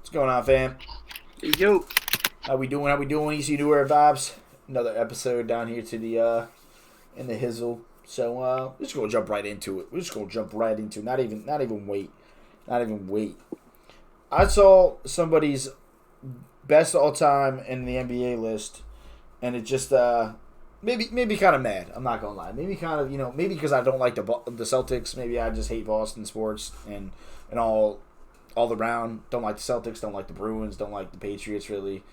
What's going on, fam? Yo. How we doing? EC New Era Vibes. Another episode down here to the in the hizzle. So we're just gonna jump right into it. Not even wait. I saw somebody's best all time in the NBA list, and it just maybe kind of mad. I'm not gonna lie. Maybe kind of maybe because I don't like the Celtics. Maybe I just hate Boston sports and all around. Don't like the Celtics. Don't like the Bruins. Don't like the Patriots really.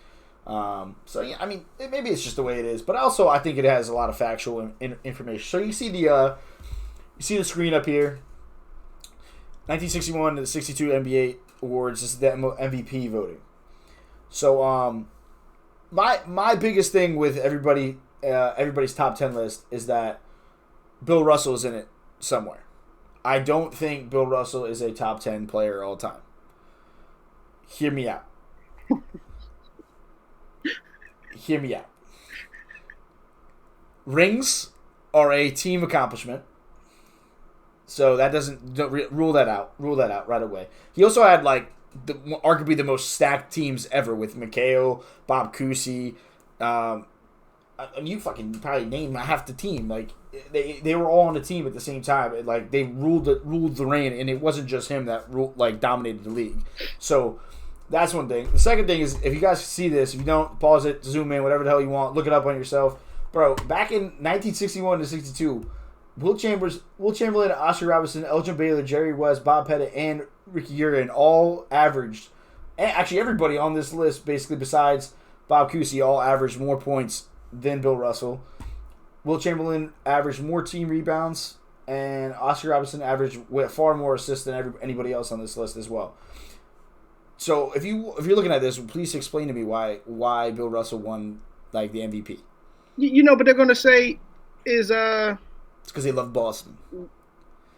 So yeah, I mean, maybe it's just the way it is, but also I think it has a lot of factual information. So you see the screen up here. 1961 to 62 NBA awards. This is the MVP voting. So my biggest thing with everybody's top 10 list is that Bill Russell is in it somewhere. I don't think Bill Russell is a top 10 player all time. Hear me out. Rings are a team accomplishment. So that rule that out right away. He also had arguably the most stacked teams ever with McHale, Bob Cousy. You fucking probably name half the team. Like they were all on the team at the same time. Like they ruled the reign, and it wasn't just him that dominated the league. So that's one thing. The second thing is, if you guys see this, if you don't, pause it, zoom in, whatever the hell you want, look it up on yourself, bro. Back in 1961 to 62. Will Chamberlain, Oscar Robertson, Elgin Baylor, Jerry West, Bob Pettit, and Ricky Urin all averaged. And actually, everybody on this list, basically besides Bob Cousy, all averaged more points than Bill Russell. Will Chamberlain averaged more team rebounds, and Oscar Robertson averaged far more assists than anybody else on this list as well. So if you're looking at this, please explain to me why Bill Russell won the MVP. But they're gonna say is It's because they love Boston.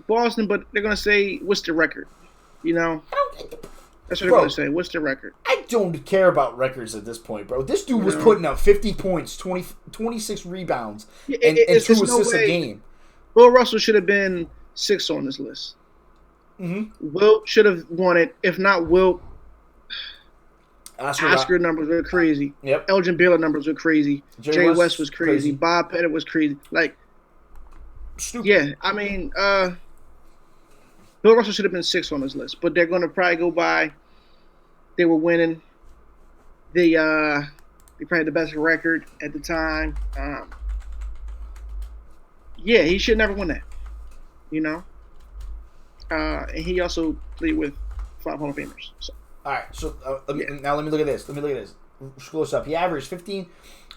But they're going to say, what's the record? That's what they're going to say. What's the record? I don't care about records at this point, bro. This dude was putting up 50 points, 26 rebounds, and 2 assists a game. Bill Russell should have been 6 on this list. Mm-hmm. Wilt should have won it. If not Wilt, Oscar numbers were crazy. Yep. Elgin Baylor numbers were crazy. Jerry West was crazy. Bob Pettit was crazy. Stupid. Yeah, I mean, Bill Russell should have been 6 on this list, but they're going to probably go by. They were winning. They probably had the best record at the time. Yeah, he should never win that. And he also played with 5 Hall of Famers. So. All right, so now let me look at this. Scroll this up. He averaged 15.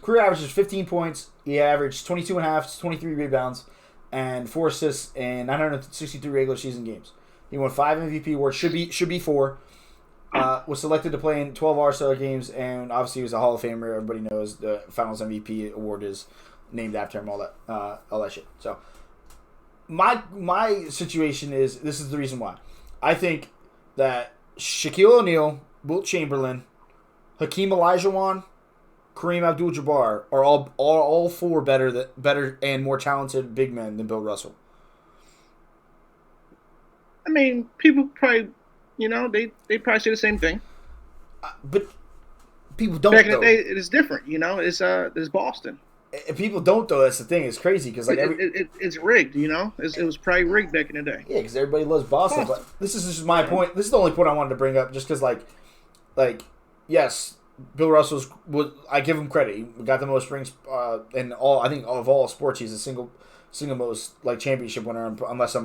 Career averages 15 points. He averaged 22 and a half, 23 rebounds, and 4 assists in 963 regular season games. He won 5 MVP awards. Should be 4. Was selected to play in 12 All-Star games, and obviously he was a Hall of Famer. Everybody knows the Finals MVP award is named after him. All that shit. So my situation is, this is the reason why. I think that Shaquille O'Neal, Wilt Chamberlain, Hakeem Olajuwon, Kareem Abdul-Jabbar are all 4 better and more talented big men than Bill Russell. I mean, people probably, they probably say the same thing. But people don't. Back in the day, it's different. It's Boston. People don't though. That's the thing. It's crazy because it's rigged. It was probably rigged back in the day. Yeah, because everybody loves Boston. But this is just my point. This is the only point I wanted to bring up, just because yes. Bill Russell's. I give him credit. He got the most rings in all. I think of all sports, he's the single most championship winner. Unless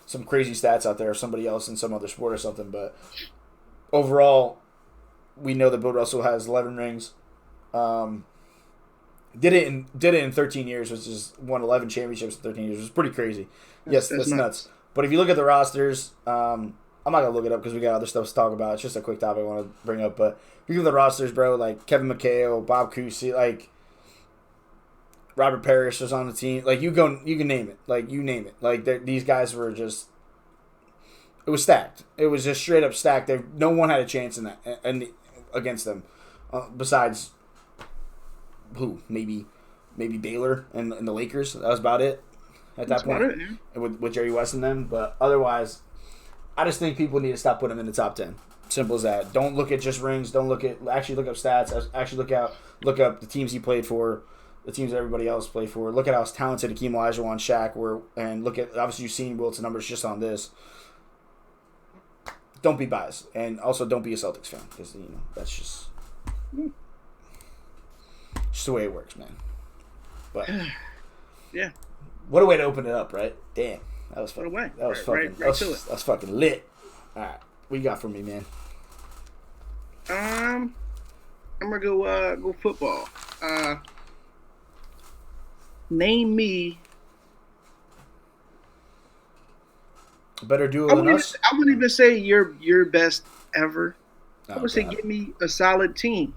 some crazy stats out there, or somebody else in some other sport or something. But overall, we know that Bill Russell has 11 rings. Did it in 13 years, which is won 11 championships in 13 years. It was pretty crazy. Yes, that's nuts. But if you look at the rosters, I'm not gonna look it up because we got other stuff to talk about. It's just a quick topic I want to bring up. But if you look at the rosters, bro, Kevin McHale, Bob Cousy, Robert Parrish was on the team. You can name it. You name it. These guys were just. It was stacked. It was just straight up stacked. No one had a chance in that and against them, besides who maybe Baylor and the Lakers. That was about it at that point. With Jerry West and them, but otherwise. I just think people need to stop putting him in the top 10. Simple as that. Don't look at just rings. Don't look at actually look up stats. Actually look up the teams he played for, the teams that everybody else played for. Look at how talented Akeem Olajuwon, Shaq were, and look at obviously you've seen Wilt's numbers just on this. Don't be biased, and also don't be a Celtics fan because that's just the way it works, man. But yeah, what a way to open it up, right? Damn, that was fucking. That was fucking. That was fucking lit. All right, what you got for me, man? I'm gonna go football. Name me. Better duo than us. I wouldn't even say your best ever. Oh, I would say give me a solid team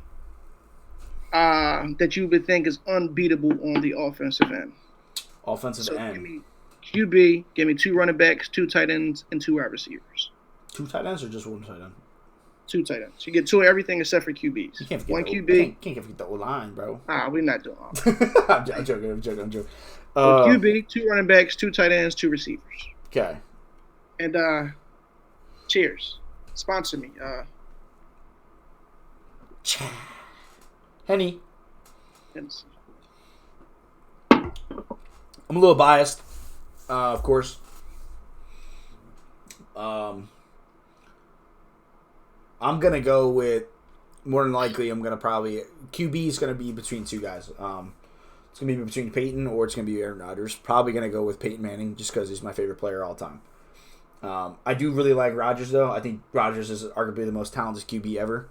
that you would think is unbeatable on the offensive end. Offensive end. Give me QB. Give me 2 running backs, 2 tight ends, and 2 wide receivers. 2 tight ends or just 1 tight end? 2 tight ends. You get 2 of everything except for QBs. You can't forget 1 QB. Can't forget the O-line, bro. We're not doing all that. I'm joking. QB, 2 running backs, 2 tight ends, 2 receivers. Okay. And cheers. Sponsor me. Henny. Hennessy. I'm a little biased, of course. I'm gonna go with more than likely. I'm gonna probably QB is gonna be between 2 guys. It's gonna be between Peyton or it's gonna be Aaron Rodgers. Probably gonna go with Peyton Manning just because he's my favorite player all time. I do really like Rodgers though. I think Rodgers is arguably the most talented QB ever,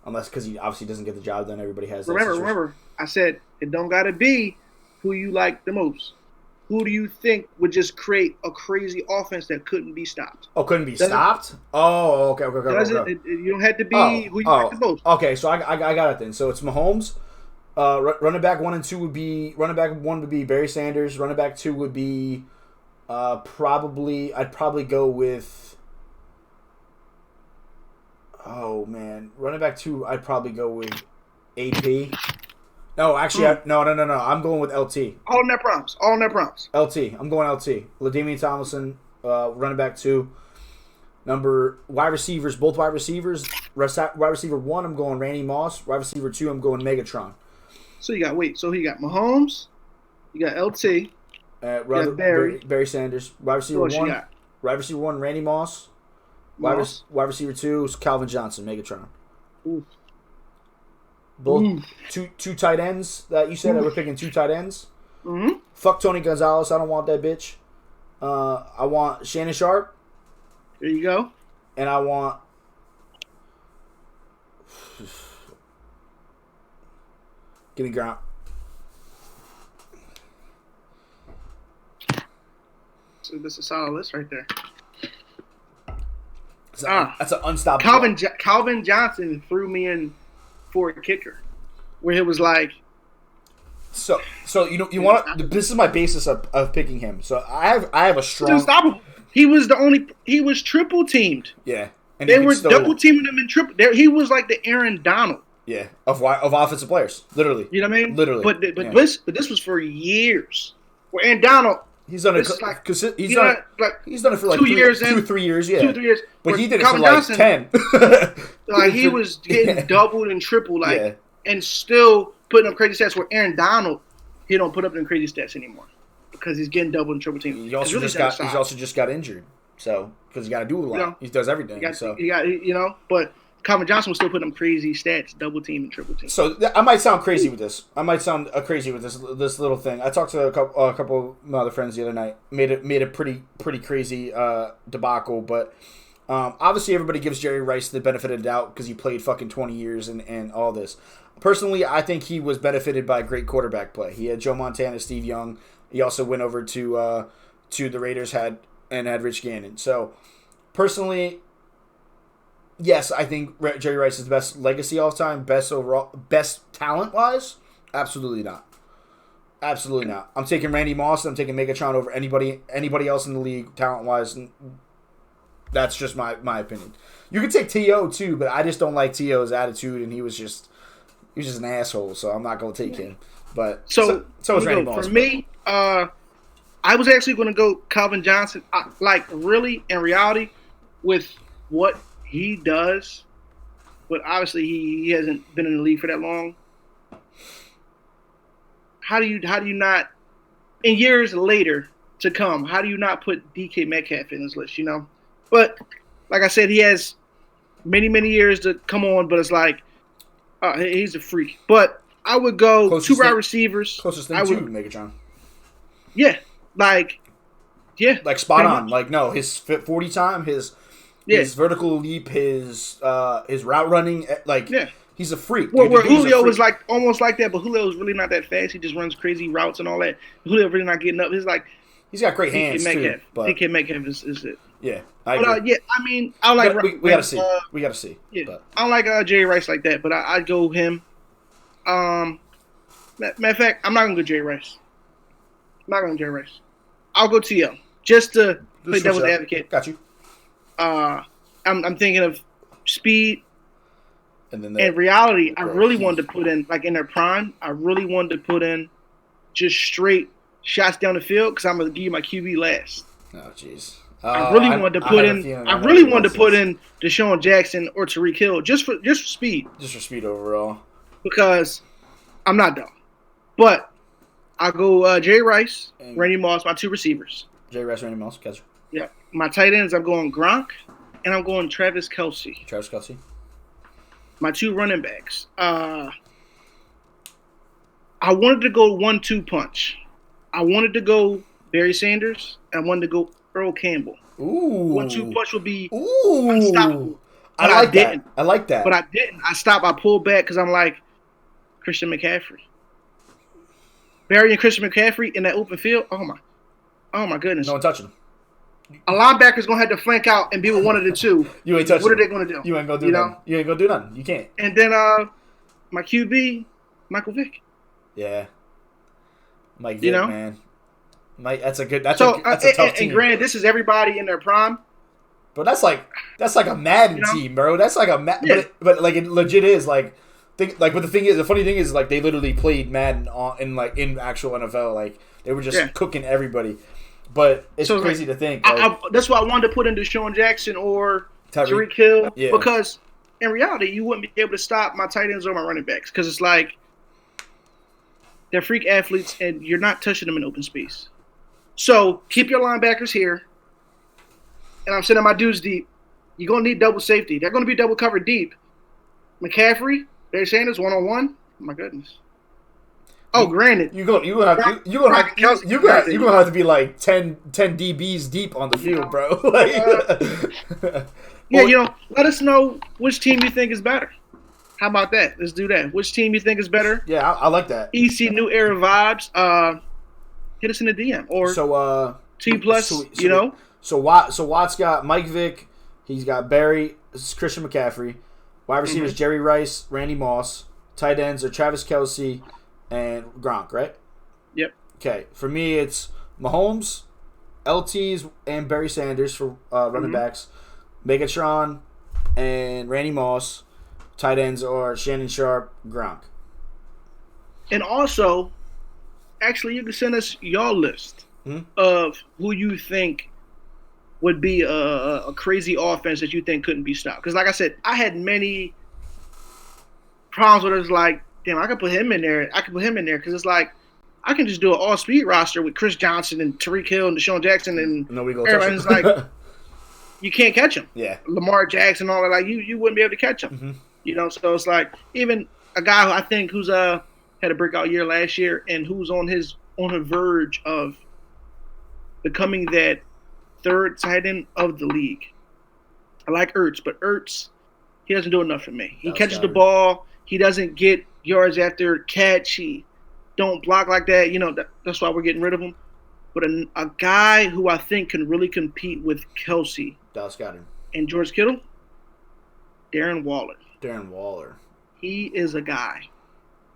unless because he obviously doesn't get the job done. Everybody has. Remember, I said it don't gotta be who you like the most. Who do you think would just create a crazy offense that couldn't be stopped? Oh, couldn't be stopped? Oh, okay. You don't have to be who you like the most. Okay, so I got it then. So it's Mahomes. Running back 1 and 2 would be running back 1 would be Barry Sanders. Running back 2 would be I'd probably go with. Oh man, running back 2. I'd probably go with AP. No, actually, no. I'm going with LT. All in their prompts. LT. I'm going LT. LaDainian Tomlinson, running back 2. Wide receivers, both wide receivers. Wide receiver 1, I'm going Randy Moss. Wide receiver 2, I'm going Megatron. So you got Mahomes, you got LT, you got Barry Sanders. Wide receiver 1. Wide receiver 1, Randy Moss. Wide receiver 2 is Calvin Johnson, Megatron. Ooh. Both two tight ends that you said that we're picking 2 tight ends. Mm-hmm. Fuck Tony Gonzalez. I don't want that bitch. I want Shannon Sharp. There you go. And I want. Give me Grant. So this is a solid list right there. That's an unstoppable. Calvin Johnson threw me in for a kicker, where it was like. So you want to, this is my basis of picking him. So I have a strong. Unstoppable. He was triple teamed. Yeah, and they were double teaming him in triple. He was like the Aaron Donald. Yeah, of offensive players, literally. You know what I mean? Literally. But this was for years. Where Aaron Donald. He's done it. He's done it for like 2 years, 2 or 3 years. Yeah, 2 or 3 years. But he did it for like Johnson, 10. Like he was getting doubled and triple, and still putting up crazy stats. Where Aaron Donald, he don't put up them crazy stats anymore because he's getting doubled and triple teams. He also just got injured, so because he got to do a lot. He does everything. But Calvin Johnson was still putting up crazy stats, double team and triple team. So I might sound crazy with this. This little thing. I talked to a couple of my other friends the other night. Made a pretty crazy debacle, but obviously everybody gives Jerry Rice the benefit of the doubt because he played fucking 20 years and all this. Personally, I think he was benefited by great quarterback play. He had Joe Montana, Steve Young. He also went over to the Raiders had Rich Gannon. So personally. Yes, I think Jerry Rice is the best legacy all time, best overall, best talent wise. Absolutely not. Absolutely not. I'm taking Randy Moss. I'm taking Megatron over anybody else in the league talent wise. That's just my opinion. You can take T.O. too, but I just don't like T.O.'s attitude, and he was just an asshole. So I'm not going to take him. But so is Randy Moss. For me, I was actually going to go Calvin Johnson. Really, in reality, with what he does but obviously he hasn't been in the league for that long. How do you not, in years later to come, how do you not put DK Metcalf in this list? You know, but like I said, he has many years to come on, but it's like he's a freak. But I would go closest 2 wide receivers. Closest thing to Megatron. Yeah, like spot on. Much. Like no, his 40 time, his vertical leap, his route running, he's a freak. Well, where Julio was like almost like that, but Julio's really not that fast. He just runs crazy routes and all that. Julio really not getting up. He's got great hands too. But DK Metcalf is it. Yeah, I agree. I mean, I like. We gotta see. We gotta see. Yeah, but. I don't like Jerry Rice like that, but I'd go him. Matter of fact, I'm not gonna go Jerry Rice. I'll go TL just to play devil's advocate. Got you. I'm thinking of speed and reality. I really wanted to put in in their prime. I really wanted to put in just straight shots down the field because I'm gonna give you my QB last. Oh jeez. I really wanted to put in Deshaun Jackson or Tyreek Hill just for speed. Just for speed overall. Because I'm not dumb. But I'll go Jay Rice, Randy Moss, my 2 receivers. Jay Rice, Randy Moss, catch. Yeah. My tight ends, I'm going Gronk and I'm going Travis Kelce. My 2 running backs. I wanted to go 1-2 punch. I wanted to go Barry Sanders and I wanted to go Earl Campbell. Ooh. 1-2 punch would be unstoppable. I like that. But I didn't. I stopped. I pulled back because I'm like, Christian McCaffrey. Barry and Christian McCaffrey in that open field. Oh my goodness. No one touching him. A linebacker's going to have to flank out and be with one of the 2. You ain't touching. What are they going to do? You ain't going to do nothing. You ain't going to do nothing. You can't. And then my QB, Michael Vick. Yeah. Mike Vick, man. That's a tough team. And granted, this is everybody in their prime. But that's like a Madden team, bro. That's like but it legit is but the funny thing is they literally played Madden in actual NFL. They were just cooking everybody. But it's crazy to think. That's why I wanted to put in Deshaun Jackson or Tyreek Hill because in reality you wouldn't be able to stop my tight ends or my running backs because it's like they're freak athletes and you're not touching them in open space. So keep your linebackers here. And I'm sending my dudes deep. You're going to need double safety. They're going to be double covered deep. McCaffrey, Barry Sanders, 1-on-1. Oh, my goodness. Oh, granted. You're going to have to be like 10 DBs deep on the field, bro. Let us know which team you think is better. How about that? Let's do that. Which team you think is better? Yeah, I like that. EC New Era vibes. Hit us in the DM or T plus. So Watt's got Mike Vick. He's got Barry. This is Christian McCaffrey. Wide receivers Jerry Rice, Randy Moss. Tight ends are Travis Kelce and Gronk. Right? Yep. Okay. For me, it's Mahomes, LTs, and Barry Sanders for running backs. Megatron and Randy Moss. Tight ends are Shannon Sharp, Gronk. And also, actually, you can send us your list of who you think would be a crazy offense that you think couldn't be stopped. Because, like I said, I had many problems where it was like, damn, I could put him in there. Because it's like, I can just do an all-speed roster with Chris Johnson and Tyreek Hill and Deshaun Jackson and everybody's like, you can't catch him. Yeah. Lamar Jackson, all that. Like, you wouldn't be able to catch him. So it's like, even a guy who I think who's had a breakout year last year and who's on the verge of becoming that third tight end of the league. I like Ertz, but Ertz, he doesn't do enough for me. He catches the ball. He doesn't get yards after catch. He don't block like that. That's why we're getting rid of him. But a guy who I think can really compete with Kelce Dallas got him. And George Kittle, Darren Waller. He is a guy.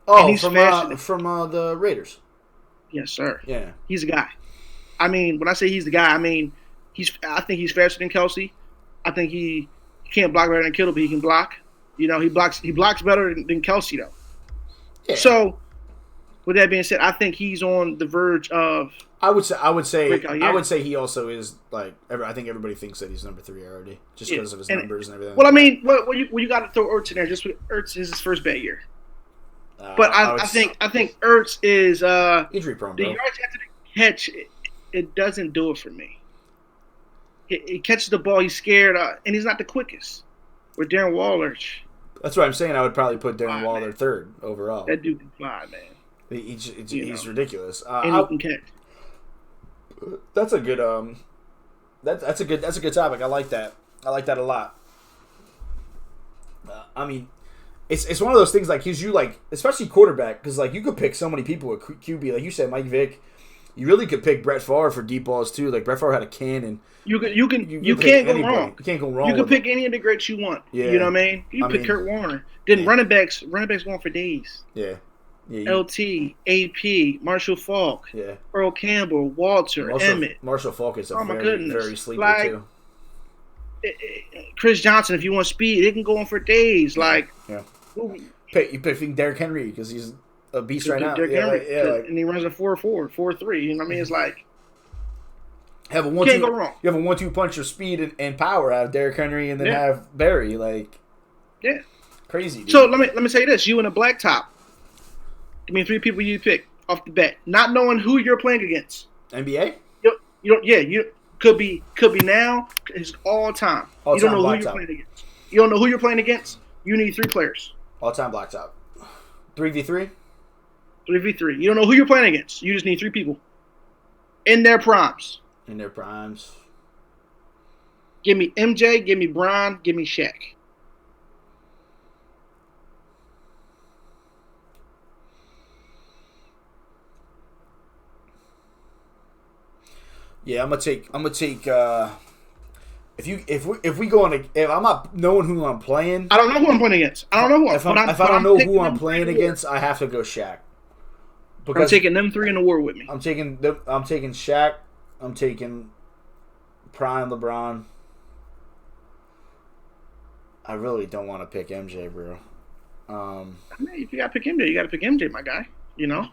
Oh, from the Raiders. Yes, sir. Yeah. He's a guy. I mean, when I say he's the guy, I mean I think he's faster than Kelce. I think he can't block better than Kittle, but he can block. He blocks better than Kelce though. Yeah. So With that being said, I think he's on the verge of. I would say breakout year. I would say he also is like. I think everybody thinks that he's number 3 already, just because of his numbers and everything. Well, I mean, you got to throw Ertz in there. Just with Ertz is his first bad year. But I think Ertz is injury prone. The yards after the catch, it doesn't do it for me. He catches the ball, he's scared, and he's not the quickest. With Darren Waller. That's what I'm saying. I would probably put Darren Waller third overall. That dude can fly, man. He's ridiculous. And he can catch. That's a good that's a good topic. I like that. I like that a lot. I mean, it's one of those things like he's you like especially quarterback because like you could pick so many people with QB like you said Mike Vick. You really could pick Brett Favre for deep balls too. Like Brett Favre had a cannon. You can't go wrong. You can't go wrong. You can pick any of the greats you want. Yeah. You know what I mean? You pick Kurt Warner. Then running backs going for days. Yeah. LT, AP, Marshall Faulk, Earl Campbell, Walter, Emmett. Marshall Faulk is very sleeper too. Chris Johnson, if you want speed, it can go on for days. Like, you pick Derrick Henry because he's a beast right now. And he runs a 4.4, 4.3. You know what I mean? It's like can't go wrong. You have a 1-2 punch of speed and power out of Derrick Henry, and then have Barry. Like, crazy. Dude. So let me say this: you in a black top. Give me 3 people you pick off the bat, not knowing who you're playing against. NBA? You could be now. It's all time. You don't know who you're playing against. You don't know who you're playing against. You need 3 players. All time black top. 3v3. 3v3. You don't know who you're playing against. You just need 3 people in their primes. Give me MJ. Give me Bron. Give me Shaq. Yeah, I'm gonna take. If we go on if I'm not knowing who I'm playing, I don't know who I'm playing against. I don't know who. If I don't know who I'm playing against, I have to go Shaq. I'm taking them 3 in the war with me. I'm taking Shaq. I'm taking prime LeBron. I really don't want to pick MJ, bro. I mean, if you gotta pick MJ, you gotta pick MJ, my guy. You know.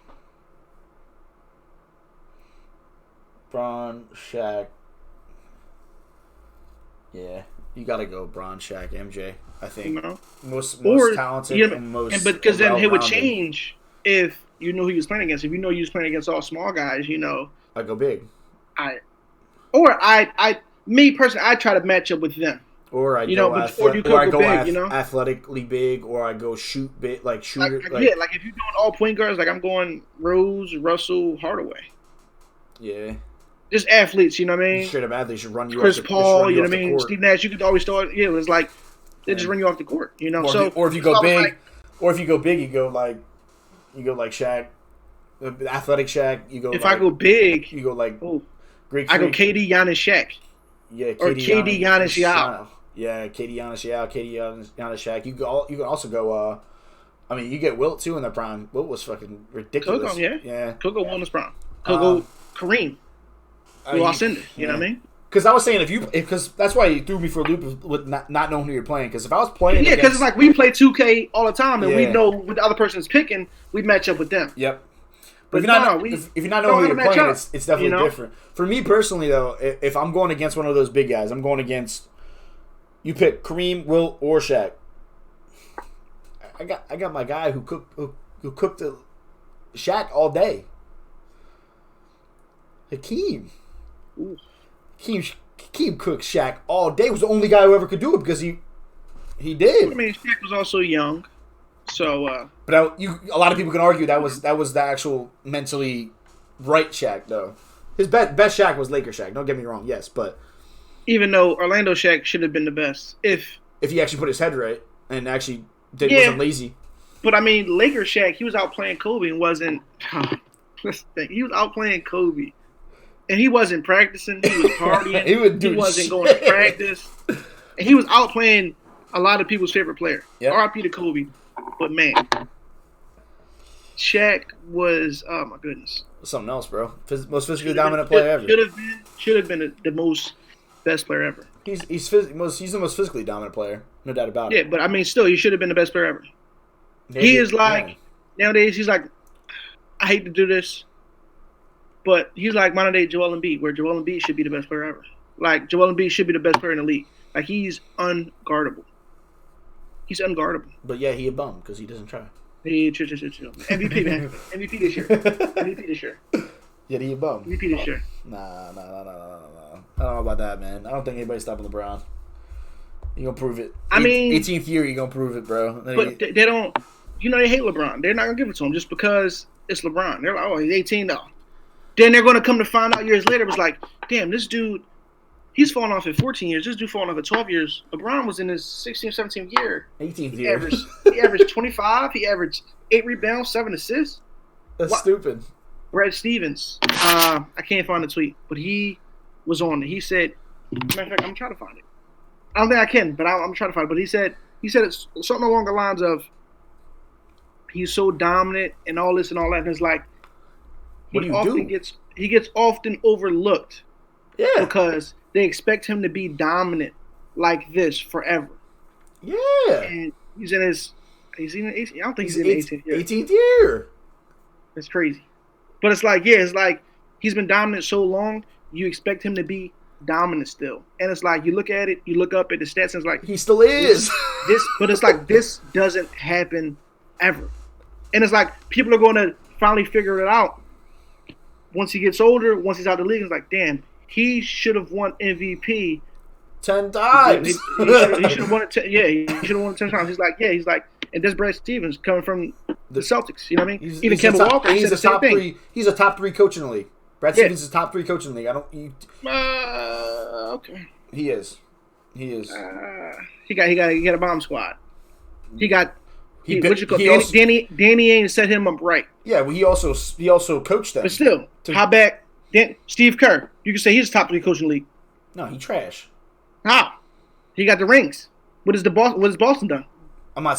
Bron, Shaq. Yeah, you gotta go Bron, Shaq, MJ. I think most talented and most. But because then it would change if you knew who he was playing against. If you know he was playing against all small guys, I go big. Me personally, I try to match up with them. Or I go athletically big, or I go shoot big, like shooter. Like if you're doing all point guards, like I'm going Rose, Russell, Hardaway. Yeah. Just athletes, you know what I mean? Straight up athletes should run you Chris off the Paul, you know what I mean? Steve Nash, you could always start. Yeah, it was like they just run you off the court, you know. Or if you go big, you go like Shaq, athletic Shaq. You go. If I go big, you go like Greek. I go KD, Giannis, Shaq. Yeah, KD, Giannis, Yao. Yeah, KD, Giannis, Yao. KD, Giannis, Shaq. You can also go. I mean, you get Wilt too in the prime. Wilt was fucking ridiculous. Coco won his prime. Coco, Kareem. You lost in it. You know what I mean? Because I was saying because that's why you threw me for a loop with not knowing who you're playing. Because if I was playing, because it's like we play 2K all the time, and we know what the other person's picking. We match up with them. Yep. But if you're not knowing who you're playing, it's definitely different. For me personally, though, if I'm going against one of those big guys, I'm going against. You pick Kareem, Wilt, or Shaq. I got my guy who cooked the Shaq all day. Hakeem. Hakeem cooked Shaq all day. Was the only guy who ever could do it because he did. I mean, Shaq was also young, so. But a lot of people can argue that was the actual mentally right Shaq though. His best Shaq was Laker Shaq. Don't get me wrong. Yes, but even though Orlando Shaq should have been the best if he actually put his head right and actually wasn't lazy. But I mean, Laker Shaq, he was out playing Kobe and wasn't. He was out playing Kobe. And he wasn't practicing. He was partying. he wasn't going to practice. And he was out playing a lot of people's favorite player. Yep. RIP to Kobe. But, man, Shaq was, oh, my goodness. Something else, bro. Most physically dominant player ever. Should have been the most best player ever. He's the most physically dominant player. No doubt about it. Yeah, but, I mean, still, he should have been the best player ever. Maybe, he is like, nowadays, he's like, I hate to do this, but he's like modern day Joel Embiid, where Joel Embiid should be the best player ever. Like Joel Embiid should be the best player in the league. Like he's unguardable. He's unguardable. But yeah, he a bum because he doesn't try. Hey, chill. MVP, man. MVP this year. MVP this year. Yeah, he a bum. MVP this year. Nah. I don't know about that, man. I don't think anybody's stopping LeBron. You gonna prove it. I mean, 18th year, you gonna prove it, bro. But they don't. They hate LeBron. They're not gonna give it to him just because it's LeBron. They're like, oh, he's 18 though. Then they're gonna come to find out years later. It was like, damn, this dude, he's falling off at 14 years. This dude falling off at 12 years. LeBron was in his 16th, 17th year. 18th year. He averaged 25. He averaged 8 rebounds, 7 assists. That's stupid. Brad Stevens. I can't find the tweet, but he was on it. He said, matter of fact, I'm trying to find it. I don't think I can, but I'm trying to find it. But he said it's something along the lines of he's so dominant and all this and all that. And it's like he gets often overlooked. Yeah. Because they expect him to be dominant like this forever. Yeah. And he's in his I don't think he's in his 18th year. 18th year. That's crazy. But it's like he's been dominant so long, you expect him to be dominant still. And it's like you look at it, you look up at the stats, and it's like he still is. But it's like this doesn't happen ever. And it's like people are going to finally figure it out once he gets older, once he's out of the league. It's like, damn, he should have won MVP 10 times. He should have won it. He should have won it 10 times. He's like, and that's Brad Stevens coming from the Celtics. You know what I mean? Even Kemba Walker. He's a top 3. He's a top 3 coach in the league. Brad Stevens is a top 3 coach in the league. Okay. He is. He got a bomb squad. Danny Ainge set him up right. Yeah, well, he also coached them. But still, how bad? Steve Kerr, you can say he's a top 3 coach in the league. No, he trash. How? He got the rings. What has Boston done? I'm not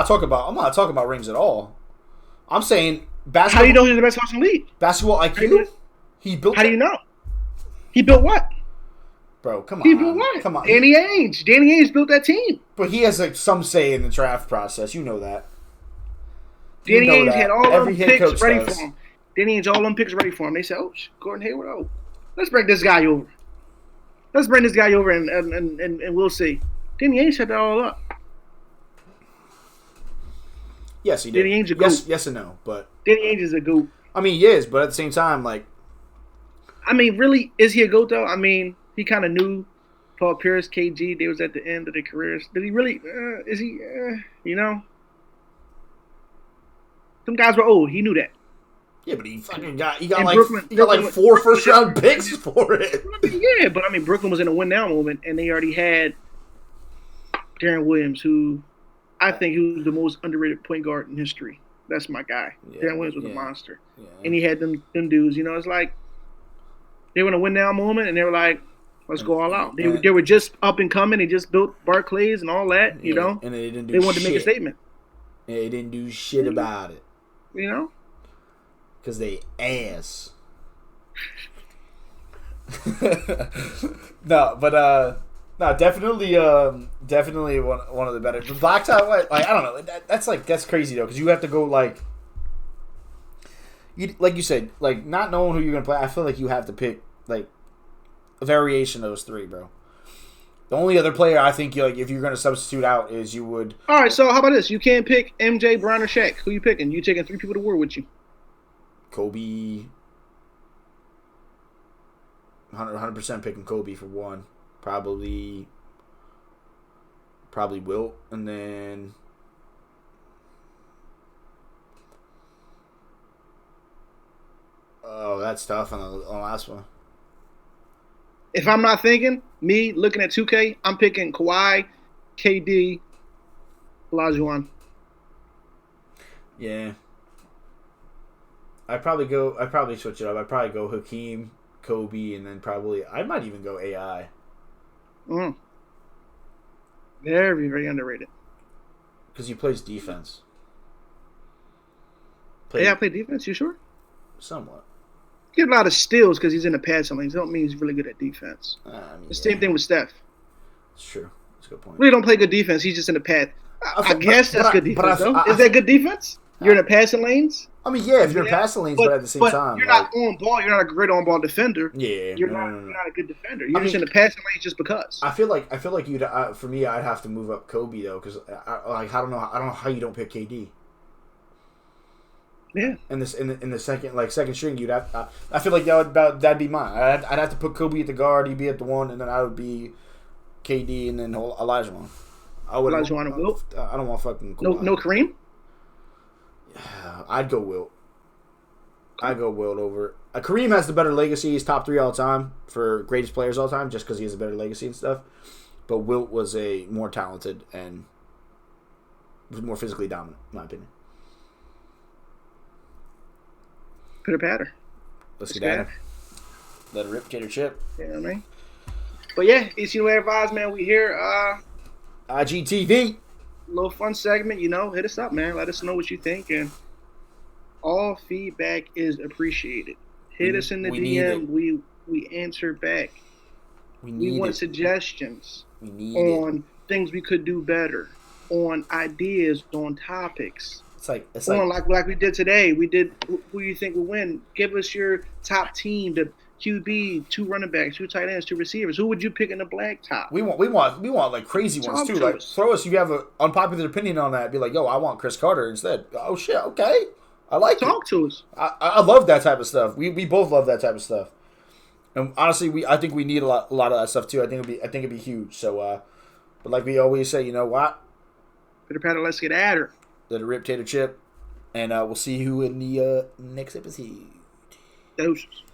talking about rings at all. I'm saying basketball. How do you know he's the best coach in the league? Basketball IQ. He built. How do you know? He built what? Bro, come on. He built what? Come on. Danny Ainge built that team. But he has some say in the draft process. You know that. Danny Ainge had all them picks ready for him. Danny Ainge all them picks ready for him. They said, "Oh, Gordon Hayward. Oh, let's bring this guy over. And we'll see." Danny Ainge set that all up. Yes, he did. Danny Ainge a goat. Yes and no, but Danny Ainge is a goat. I mean, he is, but at the same time, like, I mean, really, is he a goat though? I mean, he kind of knew Paul Pierce, KG. They was at the end of their careers. Did he really? Is he? You know, some guys were old. He knew that. Yeah, but he got like 4 first-round picks for it. Yeah, but I mean, Brooklyn was in a win-now moment, and they already had Darren Williams, who I think he was the most underrated point guard in history. That's my guy. Yeah, Darren Williams was a monster, and he had them dudes. You know, it's like they were in a win-now moment, and they were like, "Let's go all out." They were just up and coming. They just built Barclays and all that. You know, and they didn't do. They wanted to make a statement. And they didn't do shit about it. You know. Because they ass. No, definitely one of the better. But Black Tie White, like, I don't know, that's crazy though, because you have to go like you said, like, not knowing who you're gonna play. I feel like you have to pick like a variation of those 3, bro. The only other player I think if you're gonna substitute out is you would. All right, so how about this? You can't pick MJ, Brown, or Shaq. Who you picking? You taking 3 people to war with you? Kobe, 100% picking Kobe for one. Probably Wilt, and then that's tough on the last one. If I'm not thinking, me looking at 2K, I'm picking Kawhi, KD, Olajuwon. Yeah. I'd probably switch it up. I'd probably go Hakeem, Kobe, and then I might even go AI. Very, very underrated. Because he plays defense. AI play defense? You sure? Somewhat. He get a lot of steals because he's in the passing lanes. Don't mean he's really good at defense. The same thing with Steph. It's true. That's a good point. Really don't play good defense. He's just in the path. I guess that's good defense, though. Is that good defense? You're in the passing lanes. I mean, yeah, if you're in passing lanes, but at the same time, you're not on ball. You're not a great on ball defender. Yeah, you're not a good defender. You're just in the passing lanes just because. I feel like you'd for me, I'd have to move up Kobe though, because I don't know how you don't pick KD. Yeah. In the second string, you'd have. I feel like that'd be mine. I'd have to put Kobe at the guard, he'd be at the one, and then I would be KD, and then Olajuwon. Olajuwon and Wilt. I don't want fucking no Kareem. I'd go Wilt. I'd go Wilt over. Kareem has the better legacy. He's top 3 all time for greatest players all time, just because he has a better legacy and stuff. But Wilt was a more talented and was more physically dominant, in my opinion. Pitter patter. Let's get at it. Let it rip, Tater Chip. You know what I mean? But yeah, ECU Advised, man. We here. IGTV. Little fun segment, hit us up, man. Let us know what you think, and all feedback is appreciated. Hit us in the DM. We answer back. We want suggestions on things we could do better, on ideas, on topics. It's like we did today. We did who you think will win. Give us your top team, the QB, 2 running backs, 2 tight ends, 2 receivers. Who would you pick in the black top? We want like crazy ones too. Like throw us. If you have an unpopular opinion on that, be like, yo, I want Chris Carter instead. Oh shit, okay, I like it. Talk to us. I love that type of stuff. We both love that type of stuff. And honestly, I think we need a lot of that stuff too. I think it'd be huge. So, but like we always say, you know what? Pitter patter, let's get at her. Let it rip, Tater Chip, and we'll see you in the next episode. Doses.